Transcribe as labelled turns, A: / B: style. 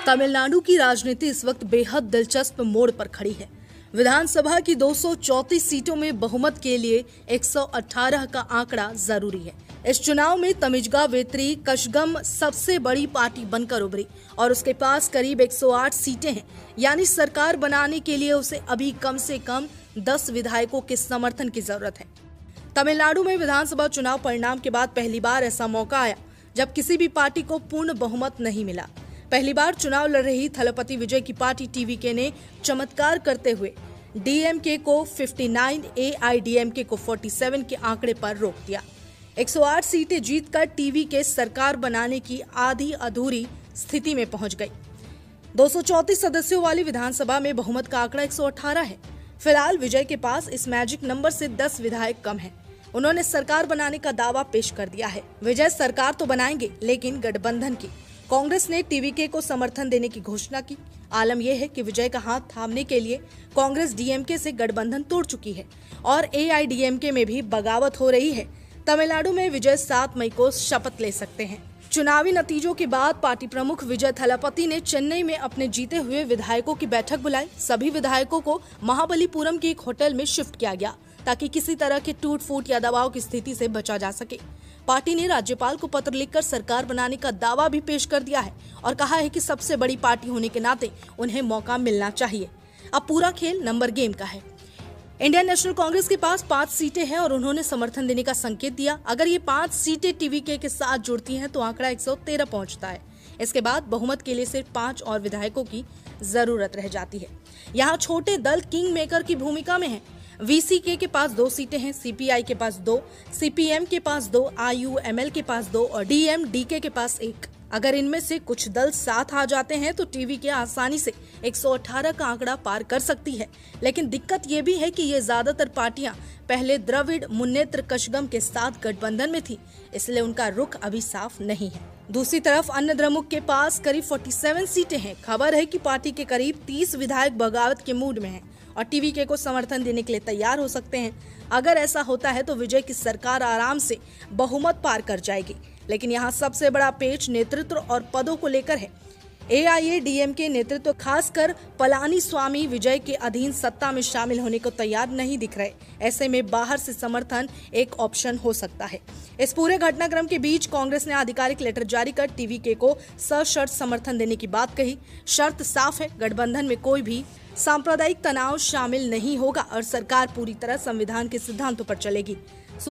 A: तमिलनाडु की राजनीति इस वक्त बेहद दिलचस्प मोड़ पर खड़ी है। विधानसभा की 234 सीटों में बहुमत के लिए 118 का आंकड़ा जरूरी है। इस चुनाव में तमिजगा वेत्री कशगम सबसे बड़ी पार्टी बनकर उभरी और उसके पास करीब 108 सीटें हैं, यानी सरकार बनाने के लिए उसे अभी कम से कम 10 विधायकों के समर्थन की जरूरत है। तमिलनाडु में विधानसभा चुनाव परिणाम के बाद पहली बार ऐसा मौका आया जब किसी भी पार्टी को पूर्ण बहुमत नहीं मिला। पहली बार चुनाव लड़ रही थलपति विजय की पार्टी टीवीके ने चमत्कार करते हुए डीएमके को 59, एआईडीएमके को 47 के आंकड़े पर रोक दिया। 108 सीटें जीतकर टीवीके सरकार बनाने की आधी अधूरी स्थिति में पहुंच गई। 234 सदस्यों वाली विधानसभा में बहुमत का आंकड़ा 118 है। फिलहाल विजय के पास इस मैजिक नंबर से 10 विधायक कम हैं। उन्होंने सरकार बनाने का दावा पेश कर दिया है। विजय सरकार तो बनाएंगे, लेकिन गठबंधन की। कांग्रेस ने टीवीके को समर्थन देने की घोषणा की। आलम यह है कि विजय का हाथ थामने के लिए कांग्रेस डीएमके से गठबंधन तोड़ चुकी है और एआईडीएमके में भी बगावत हो रही है। तमिलनाडु में विजय 7 मई को शपथ ले सकते हैं। चुनावी नतीजों के बाद पार्टी प्रमुख विजय थलापति ने चेन्नई में अपने जीते हुए विधायकों की बैठक बुलाई। सभी विधायकों को महाबलीपुरम के एक होटल में शिफ्ट किया गया ताकि किसी तरह के टूट फूट या दबाव की स्थिति से बचा जा सके। पार्टी ने राज्यपाल को पत्र लिखकर सरकार बनाने का दावा भी पेश कर दिया है और कहा है कि सबसे बड़ी पार्टी होने के नाते उन्हें मौका मिलना चाहिए। अब पूरा खेल नंबर गेम का है। इंडियन नेशनल कांग्रेस के पास 5 सीटें हैं और उन्होंने समर्थन देने का संकेत दिया। अगर ये 5 सीटें टीवीके के साथ जुड़ती हैं तो आंकड़ा 113 पहुंचता है। इसके बाद बहुमत के लिए सिर्फ 5 और विधायकों की जरूरत रह जाती है। यहाँ छोटे दल किंग मेकर की भूमिका में है। वीसीके के पास 2 सीटें हैं, सीपीआई के पास 2, सीपीएम के पास 2, आईयूएमएल के पास 2 और डीएमडीके के पास 1। अगर इनमें से कुछ दल साथ आ जाते हैं तो टीवीके आसानी से 118 का आंकड़ा पार कर सकती है। लेकिन दिक्कत ये भी है कि ये ज्यादातर पार्टियां पहले द्रविड़ मुन्नेत्र कशगम के साथ गठबंधन में थी, इसलिए उनका रुख अभी साफ नहीं है। दूसरी तरफ अन्य द्रमुक के पास करीब 47 सीटें हैं। खबर है कि पार्टी के करीब 30 विधायक बगावत के मूड में हैं और टीवीके को समर्थन देने के लिए तैयार हो सकते हैं। अगर ऐसा होता है तो विजय की सरकार आराम से बहुमत पार कर जाएगी। लेकिन यहाँ सबसे बड़ा पेच नेतृत्व और पदों को लेकर है। एआईएडीएमके नेतृत्व खासकर पलानीस्वामी विजय के अधीन सत्ता में शामिल होने को तैयार नहीं दिख रहे। ऐसे में बाहर से समर्थन एक ऑप्शन हो सकता है। इस पूरे घटनाक्रम के बीच कांग्रेस ने आधिकारिक लेटर जारी कर टीवीके को सशर्त समर्थन देने की बात कही। शर्त साफ है, गठबंधन में कोई भी सांप्रदायिक तनाव शामिल नहीं होगा और सरकार पूरी तरह संविधान के सिद्धांतों पर चलेगी।